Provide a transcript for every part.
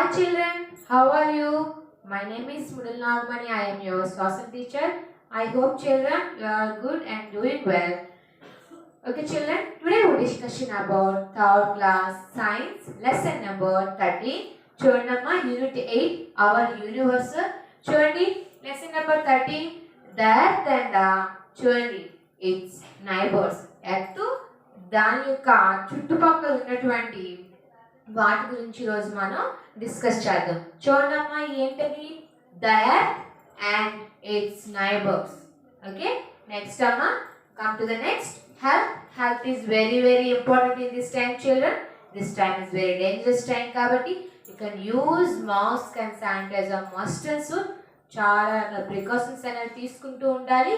Hi children, how are you? My name is Mudal Nagmani. I am your social teacher. I hope children you are good and doing well. Okay children, today we discussion about third class science lesson number 13. Chudandamma unit 8 our universe. Chudandi lesson number 13 the earth and చూడండి its neighbors. Earth దాని యొక్క చుట్టుపక్కల ఉన్నటువంటి వాటి గురించి ఈరోజు మనం discuss చేద్దాం. చూడమ్మా ఏంటవి the earth and its neighbours. Okay next అమ్మా come to the next health is very very important in this time children. This time is very dangerous time కాబట్టి you can use mask and sanitiser must and should. చాలా precautions అనేవి తీసుకుంటూ ఉండాలి.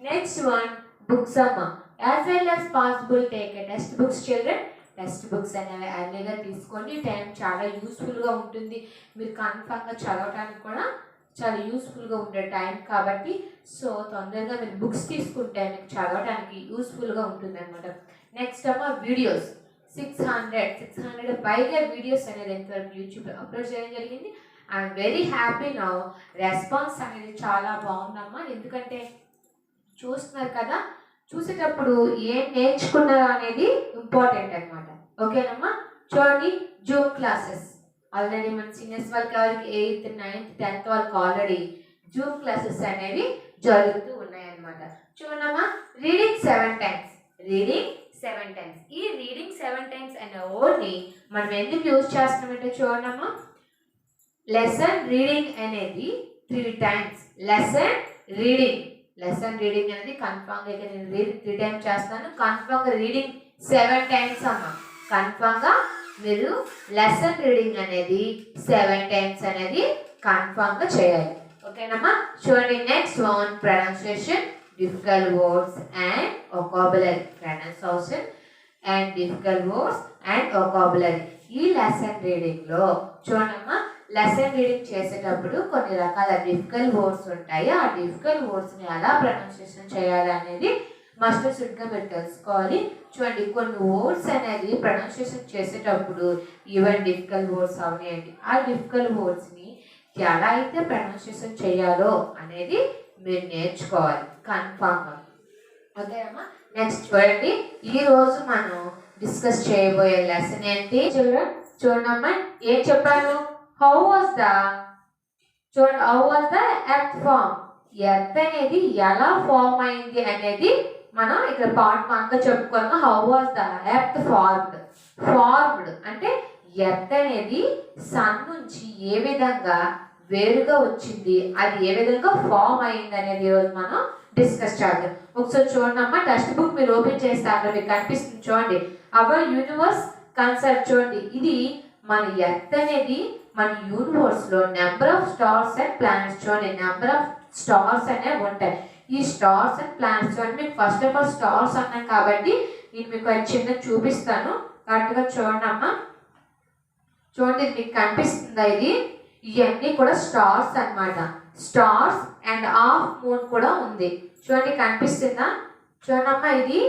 Next one books అమ్మా as well as possible take a text books children. Text books అనేవి అర్లీగా తీసుకోండి. Time చాలా యూస్ఫుల్గా ఉంటుంది. మీరు కన్ఫర్మ్గా చదవడానికి కూడా చాలా యూస్ఫుల్గా ఉండే టైం కాబట్టి సో తొందరగా మీరు బుక్స్ తీసుకుంటే మీకు చదవడానికి యూస్ఫుల్గా ఉంటుంది అనమాట. నెక్స్ట్ అమ్మ వీడియోస్ 600 పైగా వీడియోస్ అనేది ఎంతవరకు యూట్యూబ్లో అప్లోడ్ చేయడం జరిగింది. I'm very happy now. Response అనేది చాలా బాగుందమ్మా. ఎందుకంటే చూస్తున్నారు కదా, చూసేటప్పుడు ఏం నేర్చుకున్నారు అనేది ఇంపార్టెంట్ అనమాట. ఓకేనమ్మా చూడండి జూమ్ క్లాసెస్ ఆల్రెడీ మన సీనియర్స్ వాళ్ళకి ఎవరికి 8th 9th 10th వాళ్ళకి ఆల్రెడీ జూమ్ క్లాసెస్ అనేవి జరుగుతూ ఉన్నాయన్నమాట. చూడమ్మా రీడింగ్ 7 times. ఈ రీడింగ్ 7 times అనే వర్డ్ని మనం ఎందుకు యూజ్ చేస్తున్నామంటే చూడమ్మా లెసన్ రీడింగ్ అనేది 3 times. లెసన్ రీడింగ్ అనేది కన్ఫామ్గా ఇక నేను 3 times చేస్తాను. కన్ఫామ్గా రీడింగ్ 7 times అమ్మా. కన్ఫామ్గా మీరు లెసన్ రీడింగ్ అనేది 7 times అనేది కన్ఫామ్గా చేయాలి. ఓకేనమ్మా చూడండి next one pronunciation difficult words and vocabulary. Pronunciation and difficult words and vocabulary. ఈ లెసన్ రీడింగ్లో చూడమ్మా లెసన్ రీడింగ్ చేసేటప్పుడు కొన్ని రకాల డిఫికల్ట్ వర్డ్స్ ఉంటాయి. ఆ డిఫికల్ట్ వర్డ్స్ని ఎలా ప్రొనౌన్సియేషన్ చేయాలి అనేది మస్ట్ షుడ్గా మీరు తెలుసుకోవాలి. చూడండి కొన్ని వర్డ్స్ అనేది ప్రొనౌన్సియేషన్ చేసేటప్పుడు ఈవెన్ డిఫికల్ట్ వర్డ్స్ అవనేయండి. ఆ డిఫికల్ట్ వర్డ్స్ని ఎలా అయితే ప్రొనౌన్సియేషన్ చేయాలో అనేది మీరు నేర్చుకోవాలి కన్ఫామ్గా. ఓకేనమ్మా నెక్స్ట్ చూడండి ఈరోజు మనం డిస్కస్ చేయబోయే లెసన్ ఏంటి చిల్డ్రన్. చూడమ్మా ఏం చెప్పాను, how was the earth form. Earth అనేది ఎలా ఫార్మ్ అయింది అనేది మనం ఇక్కడ పార్ట్ 1గా చెప్పుకున్నాం. How was the earth formed అంటే ఎర్త్ అనేది సన్ నుంచి ఏ విధంగా వేరుగా వచ్చింది, అది ఏ విధంగా ఫార్మ్ అయింది అనేది ఈరోజు మనం డిస్కస్ చేద్దాం. ఒకసారి చూడండి అమ్మా టెక్స్ట్ బుక్ మీరు ఓపెన్ చేస్తే అక్కడ మీకు కనిపిస్తుంది చూడండి అవర్ యూనివర్స్ కన్సెప్ట్. చూడండి ఇది మన ఎర్త్ అనేది మన యూనివర్స్లో number of stars and planets. చూడండి నెంబర్ ఆఫ్ స్టార్స్ అనేవి ఉంటాయి. ఈ స్టార్స్ అండ్ ప్లానెట్స్ చూడండి మీకు ఫస్ట్ ఆఫ్ ఆల్ స్టార్స్ అన్నాం కాబట్టి నేను మీకు అది చిన్న చూపిస్తాను కరెక్ట్గా చూడండి అమ్మా. చూడండి ఇది మీకు కనిపిస్తుందా, ఇది ఇవన్నీ కూడా స్టార్స్ అన్నమాట. స్టార్స్ అండ్ హాఫ్ మూన్ కూడా ఉంది. చూడండి కనిపిస్తుందా, చూడండి అమ్మా ఇది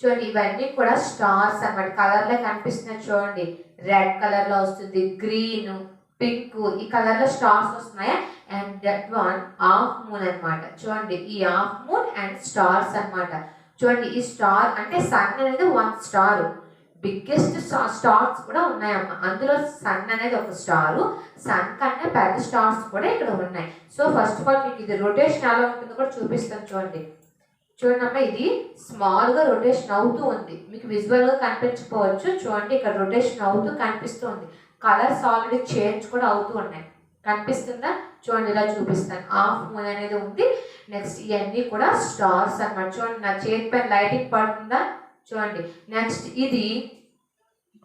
చూడండి ఇవన్నీ కూడా స్టార్స్ అన్నమాట. కలర్లో కనిపిస్తున్నాయి చూడండి, రెడ్ కలర్లో వస్తుంది, గ్రీన్ పింక్ ఈ కలర్లో స్టార్స్ వస్తున్నాయి. And that one half moon అనమాట. చూడండి ఈ హాఫ్ మూన్ అండ్ స్టార్స్ అన్నమాట. చూడండి ఈ స్టార్ అంటే సన్ అనేది 1 స్టార్. బిగ్గెస్ట్ స్టార్స్ కూడా ఉన్నాయమ్మా. అందులో సన్ అనేది ఒక స్టారు. సన్ కన్నా పెద్ద స్టార్స్ కూడా ఇక్కడ ఉన్నాయి. సో ఫస్ట్ ఆఫ్ ఆల్ మీకు ఇది రొటేషన్ ఎలా ఉంటుందో కూడా చూపిస్తాను చూడండి. చూడండి అమ్మా ఇది స్మాల్గా రొటేషన్ అవుతూ ఉంది. మీకు విజువల్గా కనిపించకపోవచ్చు. చూడండి ఇక్కడ రొటేషన్ అవుతూ కనిపిస్తుంది. కలర్స్ ఆల్రెడీ చేంజ్ కూడా అవుతూ ఉన్నాయి. కనిపిస్తుందా చూడండి ఇలా చూపిస్తాను. హాఫ్ మూన్ అనేది ఉంది. నెక్స్ట్ ఇవన్నీ కూడా స్టార్స్ అన్నమాట. చూడండి నా చేతి పైన లైటింగ్ పడుతుందా చూడండి. నెక్స్ట్ ఇది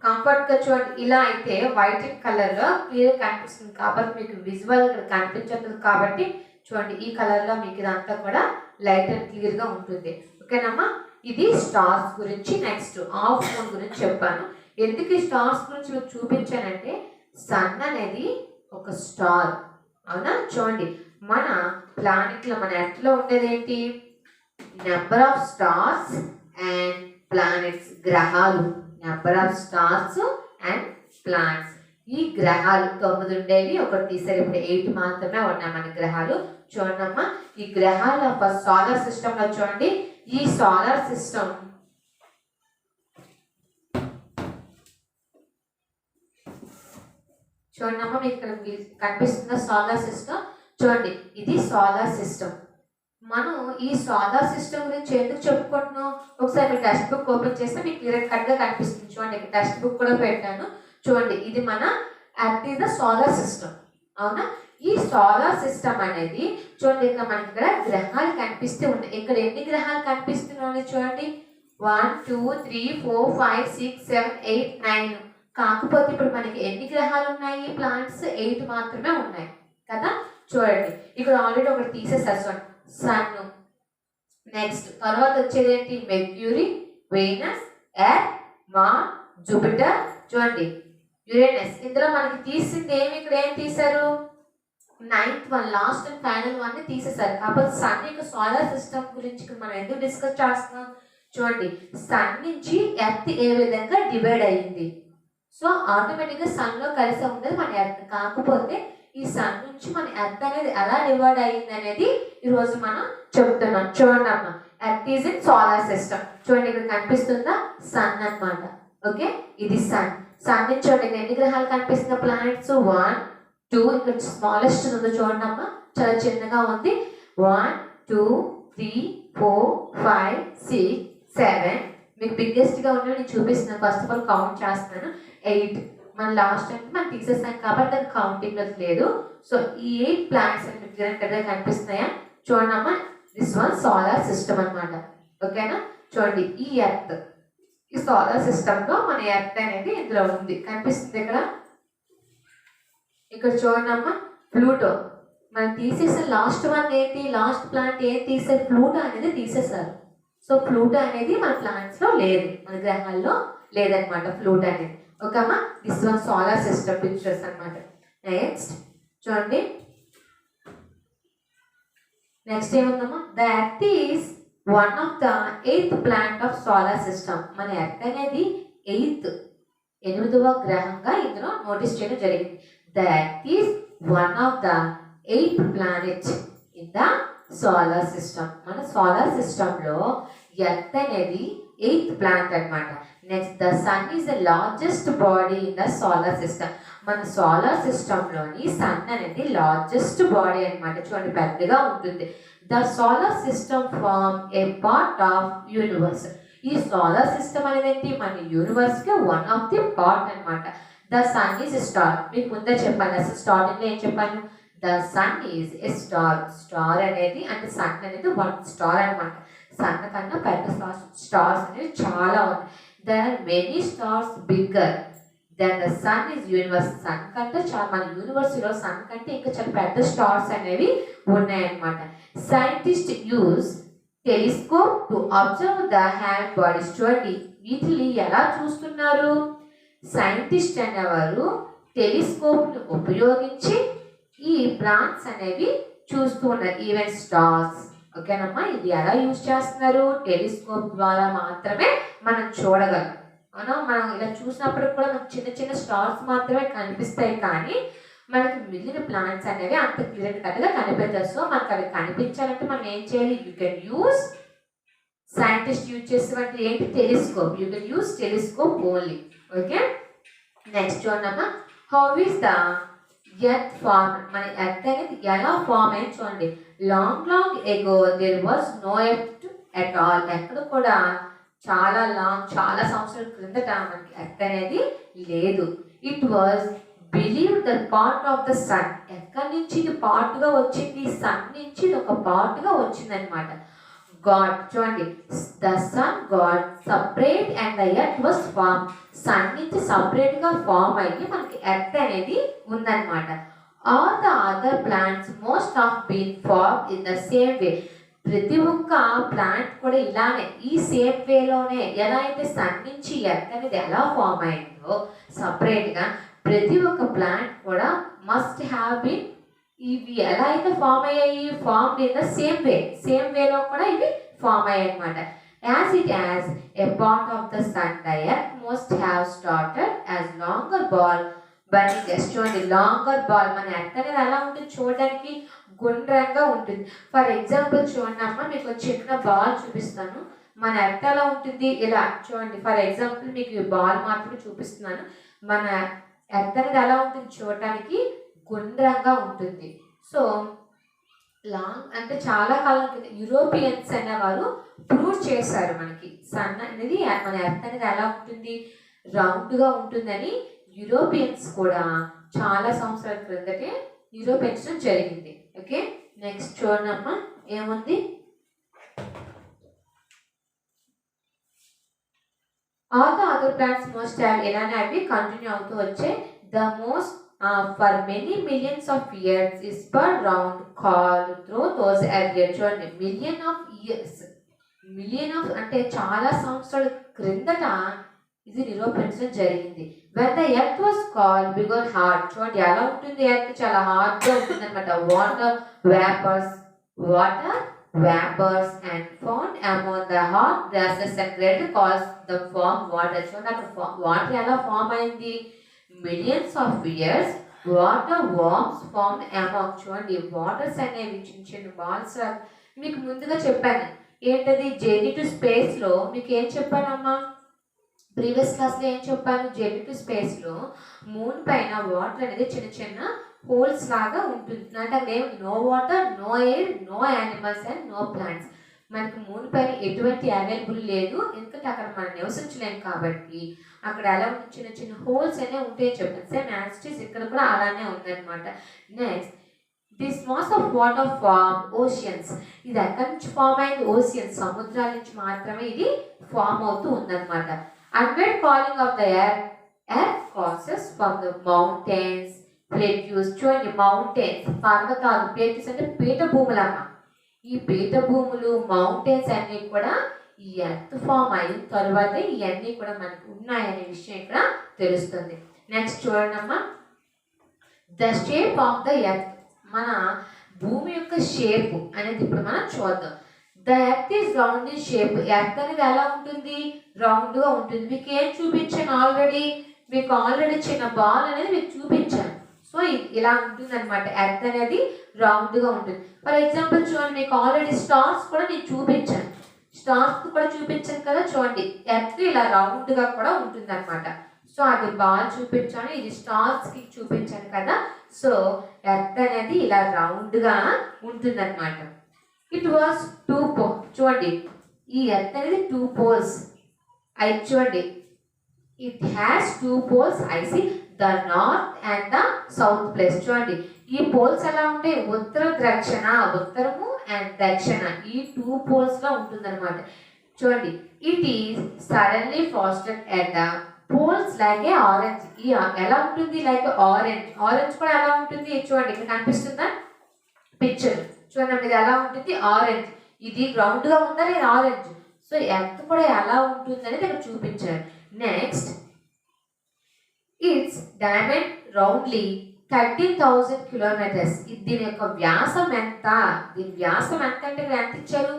కంఫర్ట్గా చూడండి ఇలా అయితే వైట్ కలర్లో క్లియర్ కనిపిస్తుంది కాబట్టి మీకు విజువల్ ఇక్కడ కనిపించదు కాబట్టి చూడండి ఈ కలర్లో మీకు ఇదంతా కూడా లైట్ అండ్ క్లియర్గా ఉంటుంది. ఓకేనమ్మా ఇది స్టార్స్ గురించి. నెక్స్ట్ హాఫ్ మూన్ గురించి చెప్పాను. ఎందుకు ఈ స్టార్స్ గురించి మీకు చూపించానంటే సన్ అనేది ఒక స్టార్ అవునా. చూడండి మన ప్లానెట్లో మన ఎర్త్లో ఉండేది ఏంటి, number of stars and planets గ్రహాలు. Number of stars and planets ఈ గ్రహాలు 9 ఉండేవి, ఒకటి తీసారు. ఇప్పుడు 8 మాత్రమే ఉన్నాయి మన గ్రహాలు. చూడమ్మా, ఈ గ్రహాల సోలార్ సిస్టమ్ లో చూడండి. ఈ సోలార్ సిస్టమ్ చూడమ్మా, మీకు ఇక్కడ కనిపిస్తున్న సోలార్ సిస్టమ్ చూడండి. ఇది సోలార్ సిస్టమ్. మనం ఈ సోలార్ సిస్టమ్ గురించి ఎందుకు చెప్పుకుంటున్నాం? ఒకసారి మీ టెక్స్ట్ బుక్ ఓపెన్ చేస్తే మీకు క్లియర్ కట్ గా కనిపిస్తుంది. చూడండి, ఇక్కడ టెక్స్ట్ బుక్ కూడా పెట్టాను. చూడండి, ఇది మన earth is the solar system. అవునా? ఈ సోలార్ సిస్టమ్ అనేది చూడండి, ఇక్కడ మనకి ఇక్కడ గ్రహాలు కనిపిస్తూ ఉన్నాయి. ఇక్కడ ఎన్ని గ్రహాలు కనిపిస్తున్నాయి చూడండి. 1 2 3 4 5 6 7 8 9. కాకపోతే ఇప్పుడు మనకి ఎన్ని గ్రహాలు ఉన్నాయి? ప్లానెట్స్ 8 మాత్రమే ఉన్నాయి కదా. చూడండి, ఇక్కడ ఆల్రెడీ ఒకటి తీసేసారు. సన్, నెక్స్ట్ తర్వాత వచ్చేది ఏంటి? Mercury, Venus, Earth, Mars, Jupiter, చూడండి యురేనస్. ఇందులో మనకి తీసింది ఏమి? ఇక్కడ ఏం తీశారు? 9th one, last and final one తీసేసారు. కాకపోతే సన్ యొక్క సోలార్ సిస్టమ్ గురించి మనం ఎందుకు డిస్కస్ చేస్తున్నాం? చూడండి, సన్ నుంచి ఎర్త్ ఏ విధంగా డివైడ్ అయ్యింది. సో ఆటోమేటిక్గా సన్లో కలిసి ఉండేది మన ఎర్త్. కాకపోతే ఈ సన్ నుంచి మన ఎర్త్ అనేది ఎలా డివైడ్ అయ్యింది అనేది ఈరోజు మనం చెప్తున్నాం. చూడండి అమ్మ, earth is in solar system. చూడండి, ఇక్కడ కనిపిస్తుందా? సన్ అన్నమాట. ఓకే, ఇది సన్. సన్ నుంచి చూడండి ఎన్ని గ్రహాలు కనిపిస్తున్న ప్లానెట్స్? 1 2. ఇక్కడ స్మాలెస్ట్ ఉంది చూడండి అమ్మ, చాలా చిన్నగా ఉంది. 1 2 3 4 5 6 7. మీకు బిగ్గెస్ట్ గా ఉన్నవి నేను చూపిస్తున్నాను. ఫస్ట్ ఆఫ్ ఆల్ కౌంట్ చేస్తున్నాను. 8. మన లాస్ట్ టైం మనం తీసేసాం కాబట్టి అది కౌంటింగ్ లేదు. సో ఈ 8 ప్లానెట్స్ అని మీకు కరెక్ట్గా కనిపిస్తున్నాయా? చూడండి అమ్మ, దిస్ వన్ సోలార్ సిస్టమ్ అన్నమాట. ఓకేనా? చూడండి, ఈ ఎర్త్, ఈ సోలార్ సిస్టమ్ లో మన ఎర్త్ అనేది ఇందులో ఉంది. కనిపిస్తుంది ఇక్కడ. ఇక్కడ చూడండి అమ్మ, ప్లూటో. మనం తీసేసిన లాస్ట్ వన్ ఏంటి? లాస్ట్ ప్లానెట్ ఏం తీసారు? ప్లూటో అనేది తీసేశారు. సో ప్లూటో అనేది మన ప్లానెట్స్ లో లేదు, మన గ్రహాల్లో లేదనమాట ప్లూటో అనేది. ఓకే అమ్మా, this one solar system pictures అనమాట. నెక్స్ట్ చూడండి, నెక్స్ట్ ఏముందమ్మా? The earth is one of the 8th planet of solar system. మన ఎర్త్ అనేది 8వ గ్రహంగా ఇందులో నోటీస్ చేయడం జరిగింది. The earth is one of the 8th planet in the solar system. మన సోలార్ సిస్టమ్ లో ఎర్త్ అనేది 8th ప్లానెట్ అనమాట. Next, the sun is the largest body in the solar system. మన సోలార్ సిస్టమ్ లోని sun అనేది largest body అనమాట. చూడండి, పెద్దగా ఉంటుంది. The solar system form a part of universe. ఈ సోలార్ సిస్టమ్ అనేది ఏంటి? మన యూనివర్స్ కి వన్ ఆఫ్ ది పార్ట్ అనమాట. The sun is star. మీకు ముందే చెప్పాను, అసలు స్టార్టింగ్ లో ఏం చెప్పాను? The sun is a star. Star అనేది అంటే సన్ అనేది వన్ స్టార్ అనమాట. సన్ కన్నా పెద్ద స్టార్స్ అనేవి చాలా ఉన్నాయి. There are many stars bigger than the sun is universe. Sun కంటే చాలా, మన యూనివర్స్లో సన్ కంటే ఇంకా చాలా పెద్ద స్టార్స్ అనేవి ఉన్నాయన్నమాట. Scientist use telescope to observe the hand bodies. చూడండి, వీటిని ఎలా చూస్తున్నారు? సైంటిస్ట్ అనేవారు టెలిస్కోప్ను ఉపయోగించి ఈ ప్లాంట్స్ అనేవి చూస్తూ ఉన్నారు, ఈవెన్ స్టార్స్. ఓకేనమ్మా, ఇది ఎలా యూజ్ చేస్తున్నారు? టెలిస్కోప్ ద్వారా మాత్రమే మనం చూడగలం. మనం ఇలా చూసినప్పుడు కూడా మనకు చిన్న చిన్న స్టార్స్ మాత్రమే కనిపిస్తాయి, కానీ మనకి మిగిలిన ప్లాంట్స్ అనేవి అంత క్లియర్ కట్గా కనిపించదు. సో మనకు అవి కనిపించాలంటే మనం ఏం చేయాలి? You can use, scientist use చేసేవాటి ఏంటి? Telescope. You can use telescope only. Okay, next చూడమ్మా, how is the earth form. మన ఎర్త్ అనేది ఎలా ఫార్మ్ అయింది చూడండి. Long ago there was no earth at all. ఎక్కడ కూడా చాలా సంవత్సరాల క్రిందట మనకి ఎర్త్ అనేది లేదు. It was believe the part of the sun. ఎక్కడి నుంచి ఇది పార్ట్గా వచ్చింది? సన్ నుంచి ఇది ఒక పార్ట్గా వచ్చింది అనమాట. గాడ్, చూడండి, the sun got separate and the earth was form. Sun నుంచి సపరేట్ గా ఫార్మ్ అయ్యి మనకి ఎర్త్ అనేది ఉందన్నమాట. All the other plants most of been form in the same way. ప్రతి ఒక్క ప్లాంట్ కూడా ఇలానే ఈ సేమ్ వేలోనే, ఎలా అయితే సన్ నుంచి ఎర్త్ అనేది ఎలా ఫార్మ్ అయిందో సపరేట్ గా, ప్రతి ఒక్క ప్లాంట్ కూడా మస్ట్ హ్యావ్ బీన్, ఇవి ఎలా అయితే ఫార్మ్ అయ్యాయి, ఫార్మ్ ఇన్ ద సేమ్ వేలో కూడా ఇవి ఫార్మ్ అయ్యాయి అనమాట. As it as a part of the sun, the earth must have started as longer ball Bunny just చూడండి లాంగర్ బాల్. మన ఎర్త్ అనేది ఎలా ఉంటుంది చూడడానికి గుండ్రంగా ఉంటుంది. ఫర్ ఎగ్జాంపుల్ చూడండి అమ్మ, మీకు చిన్న బాల్ చూపిస్తాను. మన ఎర్త్ ఎలా ఉంటుంది ఇలా చూడండి. ఫర్ ఎగ్జాంపుల్ మీకు బాల్ మాత్రమే చూపిస్తున్నాను. మన ఎర్త్ అనేది ఎలా ఉంటుంది చూడటానికి గుండ్రంగా ఉంటుంది. సో లాంగ్ అంటే చాలా కాలం కింద యూరోపియన్స్ అనేవారు ప్రూవ్ చేశారు మనకి సన్ అనేది మన ఎర్త్ అనేది ఎలా ఉంటుంది రౌండ్గా ఉంటుందని. యూరోపియన్స్ కూడా చాలా సంవత్సరాల క్రిందటే నిరూపించడం జరిగింది. ఓకే, నెక్స్ట్ చూడమ్మా ఏముంది. All the other plants most have ఇలానే అవి కంటిన్యూ అవుతూ వచ్చే. The most for many millions of years is per round call through those earlier. చూడండి million of years, million of అంటే చాలా సంవత్సరాల క్రిందట ఇది నిరూపించడం జరిగింది. when the earth was cold because hard. చూడండి ఎలా ఉంటుంది ఎర్త్ చాలా హార్డ్గా ఉంటుంది అనమాట. Water vapors and found among the hot gases and greater cause the form water. చూడండి అక్కడ వాటర్ ఎలా ఫామ్ అయింది. Millions of years water warms form among. చూడండి వాటర్స్ అనేవి చిన్న చిన్న బాల్స్. మీకు ముందుగా చెప్పాను ఏంటది జర్నీ టు స్పేస్లో మీకు ఏం చెప్పానమ్మా ప్రీవియస్ క్లాస్లో ఏం చెప్పాను. జర్నీ టు స్పేస్లో మూన్ పైన వాటర్ అనేది చిన్న చిన్న హోల్స్ లాగా ఉంటుంది. అంటే అక్కడ ఏమి no water, no air, no animals and no plants. మనకి మూన్ పైన ఎటువంటి అవైలబుల్ లేదు, ఎందుకంటే అక్కడ మనం నివసించలేము కాబట్టి అక్కడ ఎలా ఉంటుంది చిన్న చిన్న హోల్స్ అనేవి ఉంటాయని చెప్పాను. సేమ్ యాస్టిస్ ఇక్కడ కూడా అలానే ఉందన్నమాట. Next this mass of water form oceans. ఇది ఎక్కడి నుంచి ఫామ్ అయింది ఓషియన్స్, సముద్రాల నుంచి మాత్రమే ఇది ఫామ్ అవుతూ ఉందన్నమాట. Unmet calling of the earth causes from the mountains, plateaus. చూడండి మౌంటైన్స్ పర్వతాలు, ప్లేట్యూస్ అంటే పీఠభూములమ్మ. ఈ పీఠభూములు మౌంటైన్స్ అన్నీ కూడా ఈ ఎర్త్ ఫామ్ అయిన తర్వాత ఇవన్నీ కూడా మనకు ఉన్నాయనే విషయం ఇక్కడ తెలుస్తుంది. నెక్స్ట్ చూడండి అమ్మా, the shape of the earth. మన భూమి యొక్క షేప్ అనేది ఇప్పుడు మనం చూద్దాం. The earth is round in shape. Earth అనేది ఎలా ఉంటుంది రౌండ్గా ఉంటుంది. మీకు ఏం చూపించాను ఆల్రెడీ, మీకు ఆల్రెడీ చిన్న బాల్ అనేది మీకు చూపించాను. సో ఇలా ఉంటుంది అనమాట. ఎర్త్ అనేది రౌండ్గా ఉంటుంది. ఫర్ ఎగ్జాంపుల్ చూడండి మీకు ఆల్రెడీ స్టార్స్ కూడా నేను చూపించాను. స్టార్స్ కూడా చూపించాను కదా. చూడండి ఎర్త్ ఇలా రౌండ్గా కూడా ఉంటుంది అనమాట. సో అది బాల్ చూపించాను, ఇది స్టార్స్కి చూపించాను కదా. సో ఎర్త్ అనేది ఇలా రౌండ్గా ఉంటుంది అనమాట. It was two poles. చూడండి ఈ ఎర్త్ అనేది 2 poles. అయితే చూడండి it has 2 poles. I see the north and the south place. చూడండి ఈ పోల్స్ ఎలా ఉంటాయి దక్షిణ, ఉత్తరము అండ్ దక్షిణ ఈ 2 poles ఉంటుంది అనమాట. చూడండి it is suddenly faster at the poles like a orange. ఈ ఎలా ఉంటుంది లైక్ ఆరెంజ్. ఆరెంజ్ కూడా ఎలా ఉంటుంది చూడండి ఇక్కడ కనిపిస్తుందా పిక్చర్. చూడండి ఇది ఎలా ఉంటుంది ఆరెంజ్. ఇది రౌండ్గా ఉందా లేదా ఆరెంజ్. సో ఎర్త్ కూడా ఎలా ఉంటుంది అనేది ఇక్కడ చూపించారు. Next it's diamond roundly 13,000 kilometers. దీని యొక్క వ్యాసం ఎంత, దీని వ్యాసం ఎంత అంటే ఎంత ఇచ్చారు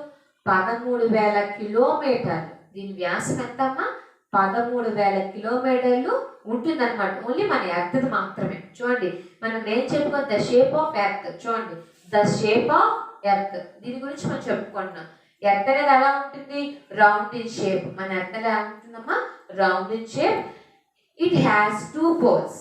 13,000 kilometers. దీని వ్యాసం ఎంత అమ్మా 13,000 kilometers ఉంటుందన్నమాట. ఓన్లీ మన ఎర్త్ మాత్రమే. చూడండి మనం ఏం చెప్పుకోవాలి ద షేప్ ఆఫ్ ఎర్త్. చూడండి ద షేప్ ఆఫ్ ఎర్త్ దీని గురించి మనం చెప్పుకుంటున్నాం. ఎర్త్ అనేది ఎలా ఉంటుంది రౌండ్ ఇన్ షేప్. మన ఎర్త్ ఎలా ఉంటుందమ్మా round in shape. It has 2 poles.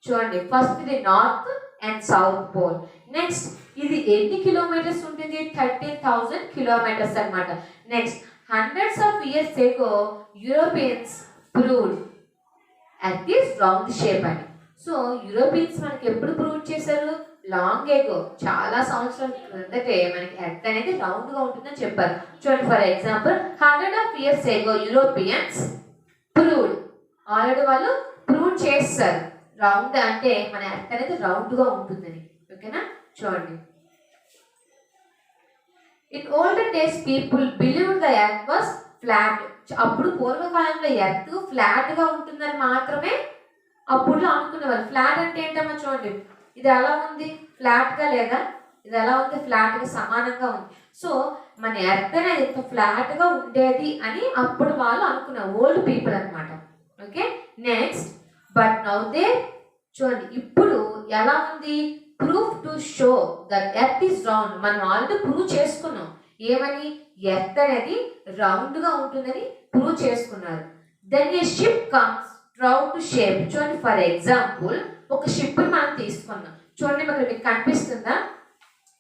చూడండి ఫస్ట్ ఇది north and south pole. Next ఇది ఎన్ని కిలోమీటర్స్ ఉంటుంది 13,000 kilometers అన్నమాట. నెక్స్ట్ hundreds of years ago Europeans proved earth is round shape అని. సో యూరోపియన్స్ మనకి ఎప్పుడు ప్రూవ్ చేశారు లాంగ్ ఎగో, చాలా సంవత్సరాల క్రిందటే మనకి ఎర్త్ అనేది రౌండ్గా ఉంటుందని చెప్పారు. చూడండి for example 100 of years ago Europeans proved. Already వాళ్ళు ప్రూవ్ చేస్తారు రౌండ్ అంటే మన ఎర్త్ అనేది రౌండ్గా ఉంటుందని. ఓకేనా చూడండి in olden days people believe the earth was flat. అప్పుడు పూర్వకాలంలో ఎర్త్ ఫ్లాట్గా ఉంటుందని మాత్రమే అప్పుడు అనుకునేవారు. ఫ్లాట్ అంటే ఏంటమ్మా చూడండి ఇది ఎలా ఉంది ఫ్లాట్గా లేదా, ఇది ఎలా ఉంది ఫ్లాట్గా సమానంగా ఉంది. సో మన ఎర్త్ అనేది ఎంత ఫ్లాట్గా ఉండేది అని అప్పుడు వాళ్ళు అనుకున్నారు ఓల్డ్ పీపుల్ అనమాట. Okay next but now they చూడండి ఇప్పుడు ఎలా ఉంది, proof to show that earth is round. మనం ఆల్రెడీ ప్రూవ్ చేసుకున్నాం ఏమని, ఎర్త్ అనేది రౌండ్ గా ఉంటుందని ప్రూవ్ చేసుకున్నారు. దెన్ ఏ షిప్ కమ్స్ రౌండ్ షేప్. చూడండి ఫర్ ఎగ్జాంపుల్ ఒక షిప్ మనం తీసుకున్నాం. చూడండి ఇక్కడ మీకు కనిపిస్తుందా,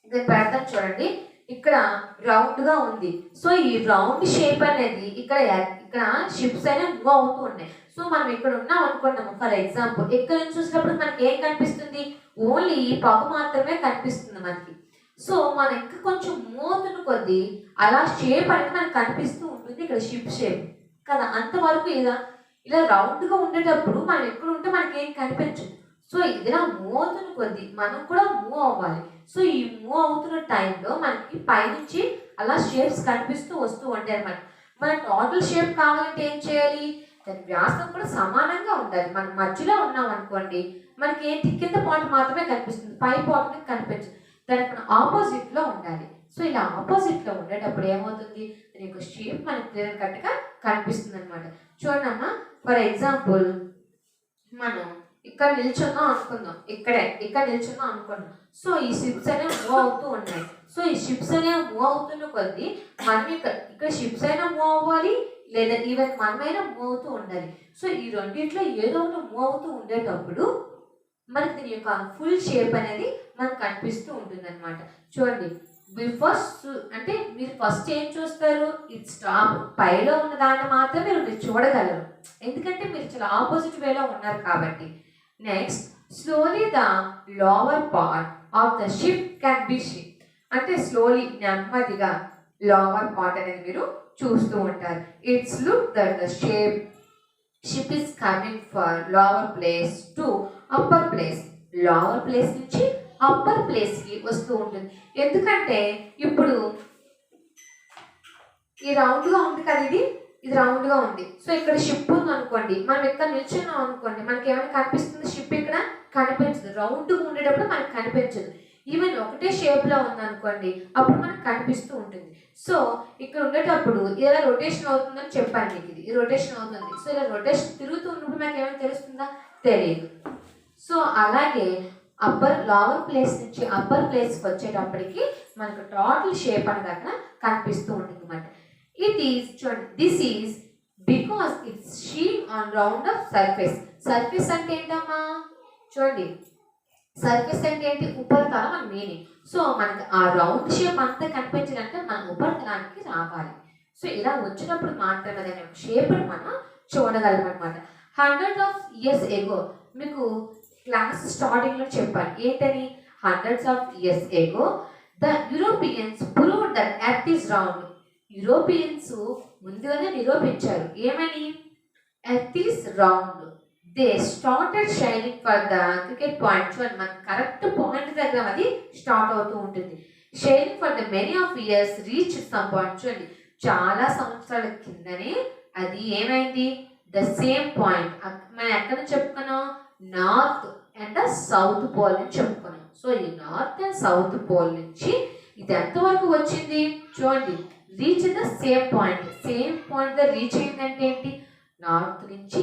ఇక్కడ పెడతాను చూడండి, ఇక్కడ రౌండ్ గా ఉంది. సో ఈ రౌండ్ షేప్ అనేది ఇక్కడ షిప్స్ అనేవి మూవ్ అవుతూ ఉన్నాయి. సో మనం ఇక్కడ ఉన్నాం అనుకున్నాము ఫర్ ఎగ్జాంపుల్, ఇక్కడ నుంచి చూసినప్పుడు మనకి ఏం కనిపిస్తుంది, ఓన్లీ పొగ మాత్రమే కనిపిస్తుంది మనకి. సో మనం ఇంకా కొంచెం మూవ్ అవుతున్న కొద్దీ అలా షేప్ అనేది మనకు కనిపిస్తూ ఉంటుంది, ఇక్కడ షిప్ షేప్ కదా. అంతవరకు ఇలా రౌండ్ గా ఉండేటప్పుడు మనం ఎక్కడ ఉంటే మనకి ఏం కనిపించదు. సో ఇలా మూవ్ అవుతున్న కొద్దీ మనం కూడా మూవ్ అవ్వాలి. సో ఈ మూవ్ అవుతున్న టైంలో మనకి పైనుంచి అలా షేప్స్ కనిపిస్తూ వస్తూ ఉంటాయి అన్నమాట. మన టోటల్ షేప్ కావాలంటే ఏం చేయాలి, దాని వ్యాసం కూడా సమానంగా ఉండాలి. మనం మధ్యలో ఉన్నాం అనుకోండి, మనకి ఏంటి కింద పాయింట్ మాత్రమే కనిపిస్తుంది, పై పాయింట్ కనిపించదు. దానికి మనం ఆపోజిట్ లో ఉండాలి. సో ఇలా ఆపోజిట్ లో ఉండేటప్పుడు ఏమవుతుంది, దాని యొక్క షేప్ మనకి క్లియర్ కట్ గా కనిపిస్తుంది అనమాట. చూడండి అమ్మా, ఫర్ ఎగ్జాంపుల్ మనం ఇక్కడ నిల్చున్నాం అనుకుందాం, ఇక్కడ నిల్చున్నాం అనుకున్నాం. సో ఈ షిప్స్ అనేవి మూవ్ అవుతూ ఉన్నాయి. సో ఈ షిప్స్ అనేవి మూవ్ అవుతున్న కొద్దీ మనం ఇక్కడ షిప్స్ అయినా మూవ్ అవ్వాలి, లేదా ఈవెన్ మనమైనా మూవ్ అవుతూ ఉండాలి. సో ఈ రెండింటిలో ఏదో ఒకటి మూవ్ అవుతూ ఉండేటప్పుడు మనకి దీని యొక్క ఫుల్ షేప్ అనేది మనకు కనిపిస్తూ ఉంటుంది అనమాట. చూడండి అంటే మీరు ఫస్ట్ ఏం చూస్తారు, ఇది స్టాప్ పైలో ఉన్న దాన్ని మాత్రమే మీరు చూడగలరు, ఎందుకంటే మీరు చాలా ఆపోజిట్ వేలో ఉన్నారు కాబట్టి. Next slowly the lower part of the ship can be ship. అంటే స్లోలీ నెమ్మదిగా లోవర్ పార్ట్ అనేది మీరు చూస్తూ ఉంటారు. It's look that the ship is coming for lower place to upper place. Lower place నుంచి అప్పర్ ప్లేస్ కి వస్తూ ఉంటుంది. ఎందుకంటే ఇప్పుడు ఈ రౌండ్ గా ఉంది కదా, ఇది రౌండ్ గా ఉంది. సో ఇక్కడ షిప్ ఉంది అనుకోండి, మనం ఇక్కడ నిల్చున్నాం అనుకోండి, మనకి ఏమైనా కనిపిస్తుంది, షిప్ ఇక్కడ కనిపించదు. రౌండ్ గా ఉండేటప్పుడు మనకు కనిపించదు. ఈవెన్ ఒకటే షేప్ లో ఉంది అనుకోండి, అప్పుడు మనకు కనిపిస్తూ ఉంటుంది. సో ఇక్కడ ఉండేటప్పుడు ఇలా రొటేషన్ అవుతుందని చెప్పాను మీకు, ఇది రొటేషన్ అవుతుంది. సో ఇలా రొటేషన్ తిరుగుతూ ఉన్నప్పుడు మనకి ఏమైనా తెలుస్తుందా, తెలియదు. సో అలాగే లోవర్ ప్లేస్ నుంచి అప్పర్ ప్లేస్కి వచ్చేటప్పటికి మనకు టోటల్ షేప్ అనేది అక్కడ కనిపిస్తూ ఉంటుంది అన్నమాట. This is because it's Shein on round of surface. Surface అంటే ఏంటమ్మా, చూడండి సర్ఫేస్ అంటే ఏంటి, ఉపరితలం అని మీనింగ్. సో మనకి ఆ రౌండ్ షేప్ అంతా కనిపించాలంటే మనం ఉపరితలానికి రావాలి. సో ఇలా వచ్చినప్పుడు మాత్రమే దాని యొక్క షేప్ని మనం చూడగలం అనమాట. 100 of years ago, మీకు క్లాస్ స్టార్టింగ్ లో చెప్పాను ఏంటని, 100 of years ago the Europeans proved that earth is round. Europeans ముందుగానే నిరూపించారు ఏమని, earth is round. They started shining for the cricket point. మనకి కరెక్ట్ పాయింట్ దగ్గర అది స్టార్ట్ అవుతూ ఉంటుంది. Shining for the many of years reach some point. చూడండి చాలా సంవత్సరాల కిందనే అది ఏమైంది, ద సేమ్ పాయింట్. మనం ఎక్కడ చెప్పుకున్నాం, నార్త్ అండ్ సౌత్ పోల్ నుంచి చెప్పుకున్నాం. సో ఈ నార్త్ అండ్ సౌత్ పోల్ నుంచి ఇది ఎంతవరకు వచ్చింది, చూడండి reach the same point. Same point reach అయిందంటే ఏంటి, నార్త్ నుంచి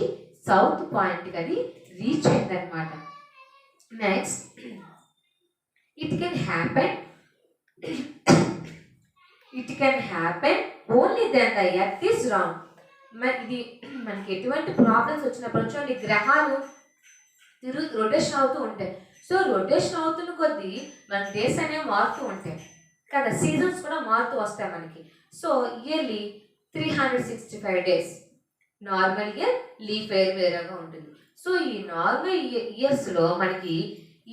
సౌత్ పాయింట్ అది రీచ్ అయిందనమాట. Next it can happen only then the earth is round. ఇది మనకి ఎటువంటి ప్రాబ్లమ్స్ వచ్చినప్పుడు చూడండి, గ్రహాలు రొటేషన్ అవుతూ ఉంటాయి. సో రొటేషన్ అవుతున్న కొద్దీ మన డేస్ అనేవి మారుతూ ఉంటాయి కదా, సీజన్స్ కూడా మారుతూ వస్తాయి మనకి. So yearly 365 days, normal year, leap year వేరేగా ఉంటుంది. సో ఈ నార్మల్ ఇయర్స్లో మనకి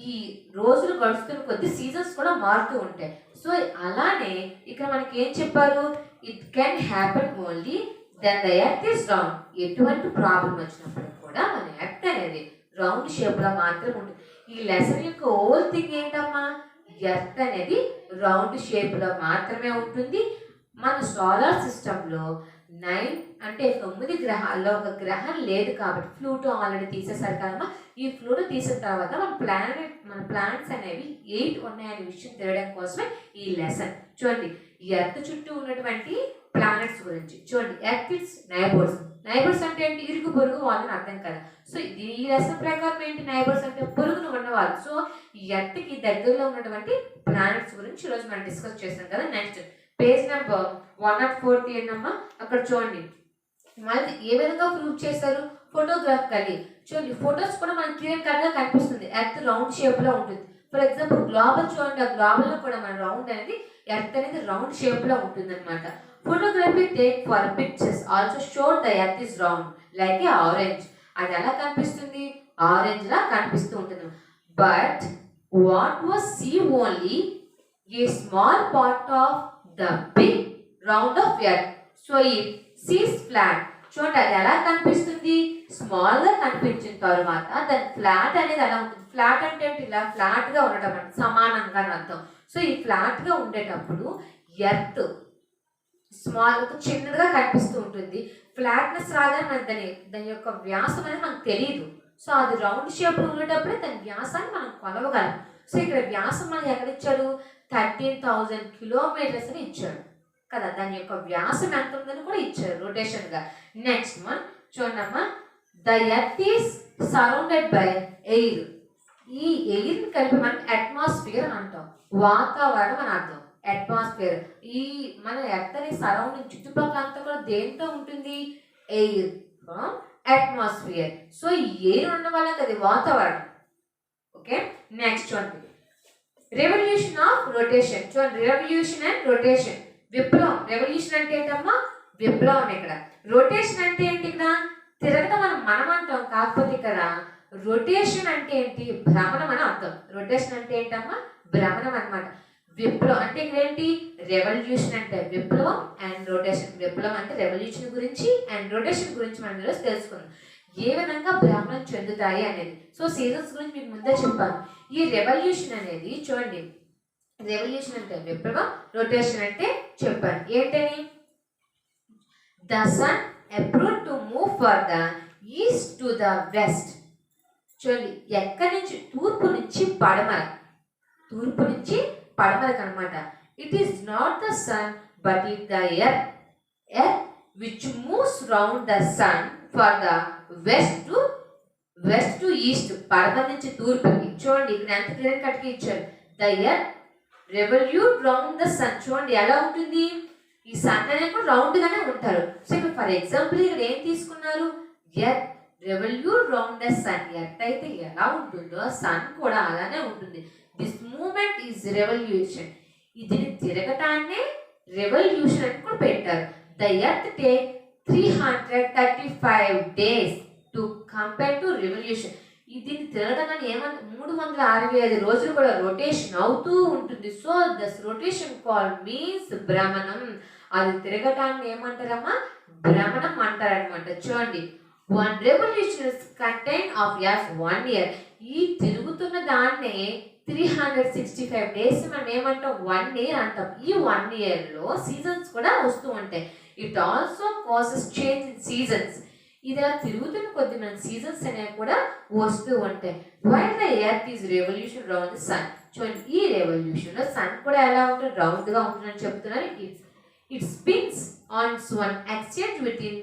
ఈ రోజులు గడుస్తున్న కొద్ది సీజన్స్ కూడా మారుతూ ఉంటాయి. సో అలానే ఇక్కడ మనకి ఏం చెప్పారు, it can happen only then the earth is round. ఎటువంటి ప్రాబ్లం వచ్చినప్పుడు కూడా మన ఎర్త్ అనేది రౌండ్ షేప్లో మాత్రం ఉంటుంది. ఈ లెసన్ యొక్క హోల్ థింగ్ ఏంటమ్మా, ఎర్త్ అనేది రౌండ్ షేప్లో మాత్రమే ఉంటుంది. మన సోలార్ సిస్టంలో 9 గ్రహాల్లో ఒక గ్రహం లేదు కాబట్టి, ప్లూటో ఆల్రెడీ తీసేసారు కదమ్మా. ఈ ప్లూటో తీసిన తర్వాత మన ప్లానెట్స్ అనేవి 8 ఉన్నాయనే విషయం తెలియడం కోసమే ఈ లెసన్. చూడండి ఎర్త్ చుట్టూ ఉన్నటువంటి ప్లానెట్స్ గురించి. చూడండి, ఎర్త్ ఇస్ నైబర్స్. నైబర్స్ అంటే ఏంటి? ఇరుగు పొరుగు వాళ్ళని అర్థం కదా. సో ఈ లెసన్ ప్రకారం ఏంటి? నైబర్స్ అంటే పొరుగును ఉన్నవాళ్ళు. సో ఈ ఎర్త్కి దగ్గరలో ఉన్నటువంటి ప్లానెట్స్ గురించి ఈరోజు మనం డిస్కస్ చేస్తాం కదా. Next page number 104 తీయండమ్మా. అక్కడ చూడండి, మళ్ళీ ఏ విధంగా ప్రూవ్ చేస్తారు? ఫోటోగ్రాఫ్ కలిగి. చూడండి, ఫొటోస్ కూడా మనకి క్లియర్ కట్గా కనిపిస్తుంది. ఎర్త్ రౌండ్ షేప్ లో ఉంటుంది. ఫర్ ఎగ్జాంపుల్ గ్లోబల్ చూడండి, ఆ గ్లోబల్ లో కూడా మన రౌండ్ అనేది ఎర్త్ అనేది రౌండ్ షేప్ లో ఉంటుంది అనమాట. Photography take for pictures also show the earth is round like a orange. అది ఎలా కనిపిస్తుంది? ఆరెంజ్ లా కనిపిస్తూ ఉంటుంది. But what was see only a small part of the big round of earth. So ఈ సీస్ ఫ్లాట్. చూడండి, అది ఎలా కనిపిస్తుంది? స్మాల్ గా కనిపించిన తర్వాత దాని ఫ్లాట్ అనేది ఎలా ఉంటుంది? ఫ్లాట్ అంటే ఏంటి? ఇలా ఫ్లాట్ గా ఉండటం అంటే సమానంగా అర్థం. సో ఈ ఫ్లాట్ గా ఉండేటప్పుడు ఎర్త్ స్మాల్ ఒక చిన్నదిగా కనిపిస్తూ ఉంటుంది. ఫ్లాట్నెస్ రాగానే మనకి దాని యొక్క వ్యాసం అనేది మనకు తెలియదు. సో అది రౌండ్ షేప్ ఉండేటప్పుడే దాని వ్యాసాన్ని మనం కొలవగలం. సో ఇక్కడ వ్యాసం మనకి ఎక్కడ ఇచ్చాడు? 13,000 కిలోమీటర్స్ అని ఇచ్చాడు కదా. దాని యొక్క వ్యాసం ఎంత ఉందని కూడా ఇచ్చారు రొటేషన్ గా. నెక్స్ట్ వన్ చూడమ్మా, the earth is surrounded by air. ఈ ఎయిర్ ని కలిపి మనం అట్మాస్ఫియర్ అంటాం. వాతావరణం అని అర్థం. అట్మాస్ఫియర్. ఈ మన ఎర్త్ అనే సరౌండింగ్ చుట్టుపక్కల అంతా కూడా దేంతో ఉంటుంది? Air, atmosphere. సో ఈ ఎయిర్ ఉన్న వాళ్ళకి అది వాతావరణం. ఓకే, నెక్స్ట్ చూడండి, రెవల్యూషన్ ఆఫ్ రొటేషన్. చూడండి, రెవల్యూషన్ అండ్ రొటేషన్. విప్లవం. రెవల్యూషన్ అంటే ఏంటమ్మా? విప్లవం. ఇక్కడ రొటేషన్ అంటే ఏంటి? ఇక్కడ తిరగటం మనం అంటాం. కాకపోతే ఇక్కడ రొటేషన్ అంటే ఏంటి? భ్రమణం అని అర్థం. రొటేషన్ అంటే ఏంటమ్మా? భ్రమణం అనమాట. విప్లవం అంటే ఇక్కడ ఏంటి? రెవల్యూషన్ అంటే విప్లవం అండ్ రొటేషన్. విప్లవం అంటే రెవల్యూషన్ గురించి అండ్ రొటేషన్ గురించి మనం ఈరోజు తెలుసుకుందాం. ఏ విధంగా భ్రమణం చెందుతాయి అనేది. సో సీజన్స్ గురించి మీకు ముందే చెప్పాను. ఈ రెవల్యూషన్ అనేది చూడండి, రెవల్యూషన్ అంటే విప్లవం, రొటేషన్ అంటే చెప్పాను ఏంటని? The sun approve to move for the east to the west. చూడండి, ఎక్కడి నుంచి? తూర్పు నుంచి పడమర. తూర్పు నుంచి పడమరకు అనమాట. It is not the sun but it the earth which moves round the sun for the west to east. పడమర నుంచి తూర్పుకి. చూడండి, ఇక్కడ ఎంత క్లియర్ కట్గా ఇచ్చారు. The earth revolute round the sun. చూడండి ఎలా ఉంటుంది? ఈ సన్ అనేది కూడా రౌండ్ గానే ఉంటారు. సో ఇక్కడ ఫర్ ఎగ్జాంపుల్ ఇక్కడ ఏం తీసుకున్నారు? Earth revolute round the sun. Earth అయితే ఎలా ఉంటుందో సన్ కూడా అలానే ఉంటుంది. This moment is revolution. ఇది తిరగటాన్నే రెవల్యూషన్ అని కూడా పెట్టారు. The earth take 335 days to compare to revolution. ఇది తిరగడానికి ఏమంటే 365 రోజులు కూడా రొటేషన్ అవుతూ ఉంటుంది. So thus rotation call means భ్రమణం. అది తిరగటాన్ని ఏమంటారమ్మా? భ్రమణం అంటారనమాట. చూడండి, 1 revolution is contained of yes 1 year. ఈ తిరుగుతున్న దాన్నే 365 days మనం ఏమంటాం? 1 year అంటాం. ఈ 1 year లో సీజన్స్ కూడా వస్తూ ఉంటాయి. It also causes change in seasons. ఇది తిరుగుతున్న కొద్ది మనకి సీజన్స్ అనేవి కూడా వస్తూ ఉంటాయి. While the earth is revolution round the sun. చూడండి, ఈ రెవల్యూషన్ లో సన్ కూడా ఎలా ఉంటుంది? రౌండ్ గా ఉంటుందని చెప్తున్నారు. It spins on one exchange with in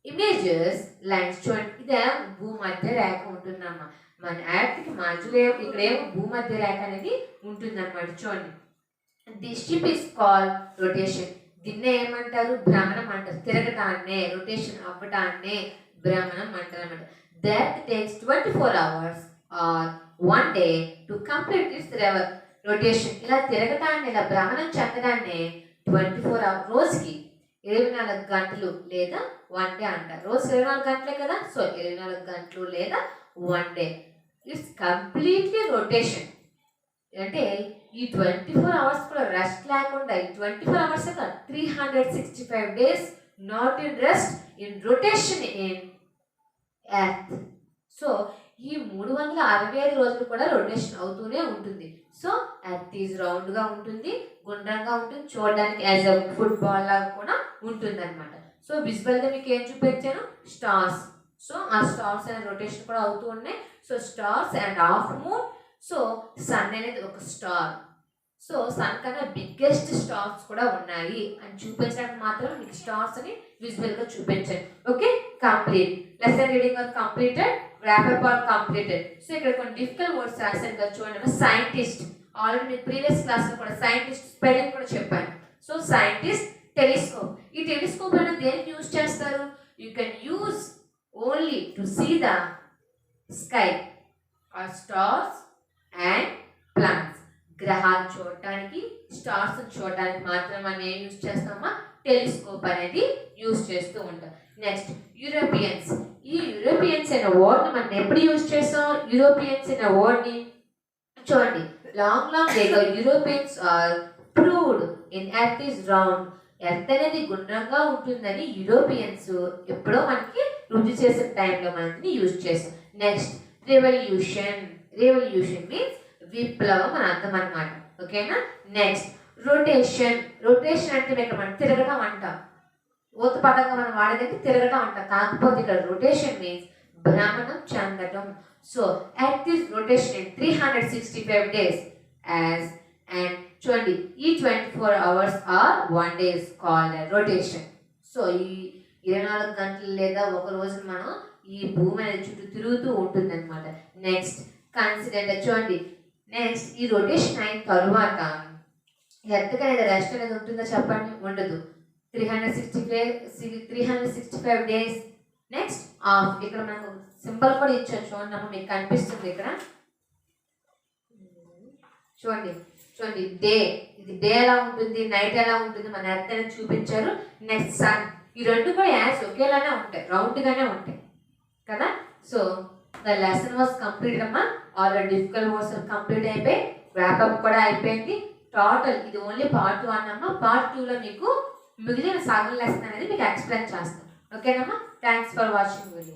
images lines. చూడండి, ఇదే భూమధ్య రేఖ ఉంటుందమ్మా. మన ఎర్త్కి మధ్యలో ఇక్కడేమో భూమధ్య రేఖ అనేది ఉంటుందన్నమాట. చూడండి, the ship is call rotation. దీన్నే ఏమంటారు? భ్రమణం అంటారు. తిరగటాన్నే, రొటేషన్ అవ్వటాన్నే భ్రమణం అంటారు అన్నమాట. That takes 24 hours are 1 day to complete its rotation. ఇలా తిరగటాన్ని, ఇలా భ్రమణం చెందడాన్ని 24 hours, రోజుకి 24 గంటలు లేదా 1 day అంటారు. రోజు 24 గంటలే కదా. సో 24 గంటలు లేదా 1 day. It's completely rotation. అంటే ఈ 24 hours కూడా రెస్ట్ లేకుండా, ఈ 24 hours 365 days not in rest, in rotation in earth. So ఈ 365 రోజులు కూడా రొటేషన్ అవుతూనే ఉంటుంది. సో ఎర్త్ ఈజ్ రౌండ్ గా ఉంటుంది, గుండ్రంగా ఉంటుంది, చూడడానికి యాజ్ అ ఫుట్బాల్ లాగా కూడా ఉంటుంది అనమాట. సో విజువల్ గా మీకు ఏం చూపించాను? స్టార్స్. సో ఆ స్టార్స్ అనే రొటేషన్ కూడా అవుతూ ఉన్నాయి. So stars and half moon. So sun అనేది ఒక స్టార్. సో సన్ కన్నా బిగ్గెస్ట్ స్టార్స్ కూడా ఉన్నాయి అని చూపించడానికి మాత్రం మీకు స్టార్స్ అని విజువల్గా చూపించాను. Okay, complete lesson reading are completed, wrap up or completed. So ఇక్కడ కొన్ని డిఫికల్ట్ వర్డ్స్ రాశాను కదా చూడండి. సైంటిస్ట్, ఆల్రెడీ మీకు ప్రీవియస్ క్లాస్లో కూడా సైంటిస్ట్ స్పెల్లింగ్ కూడా చెప్పాను. So scientist, telescope. ఈ టెలిస్కోప్ అనేది దేనికి యూజ్ చేస్తారు? You can use only to see the sky or stars and plants. గ్రహాలు చూడటానికి, స్టార్స్ చూడటానికి మాత్రం మనం ఏం యూజ్ చేస్తామా? టెలిస్కోప్ అనేది యూజ్ చేస్తూ ఉంటాం. Next Europeans. ఈ యూరోపియన్స్ అనే వర్డ్ని మనం ఎప్పుడు యూజ్ చేస్తాం? యూరోపియన్స్ అనే వర్డ్ని చూడండి. Long ago Europeans are proved in earth is round. Earth అనేది గుండ్రంగా ఉంటుందని యూరోపియన్స్ ఎప్పుడో మనకి రుజువు చేసిన టైంలో మనకి యూజ్ చేస్తాం. Next revolution. రెవల్యూషన్ మీన్స్ విప్లవం అని అర్థం అన్నమాట. ఓకేనా? Next rotation. రొటేషన్ అంటే ఇక్కడ మనం తిరగటం అంటాం. ఊత పదంగా మనం వాడేదంటే తిరగటం అంటాం. కాకపోతే ఇక్కడ రొటేషన్ మీన్స్ భ్రమణం చెందటం. So earth is rotation in 365 days as and చూడండి ఈ 24 hours are 1 day is called rotation. So ఈ 24 గంటలు లేదా ఒక రోజు మనం ఈ భూమి అనేది చుట్టూ తిరుగుతూ ఉంటుంది అనమాట. Next consider. చూడండి నెక్స్ట్ ఈ రొటేషన్ అయిన తరువాత ఎర్త్కి అనేది రెస్ట్ అనేది ఉంటుందో చెప్పండి? ఉండదు. 365 days. Next of. ఇక్కడ మనకు సింబల్ కూడా ఇచ్చారు చూడండి, మీకు కనిపిస్తుంది ఇక్కడ చూడండి. చూడండి డే, ఇది డే ఎలా ఉంటుంది, నైట్ ఎలా ఉంటుంది, మన ఎర్త్ అనేది చూపించారు. Next sun. ఈ రెండు కూడా యాజ్ ఒకేలానే ఉంటాయి, రౌండ్గానే ఉంటాయి కదా. So the lesson was complete అమ్మా. ఆల్రెడీ డిఫికల్ట్ వర్డ్స్ కంప్లీట్ అయిపోయి, ర్యాపప్ కూడా అయిపోయింది. టోటల్ ఇది ఓన్లీ పార్ట్ 1 అమ్మా. పార్ట్ 2లో మీకు మిగిలిన సగం లెసన్ అనేది మీకు ఎక్స్ప్లెయిన్ చేస్తాను. ఓకేనమ్మా? Thanks for watching video.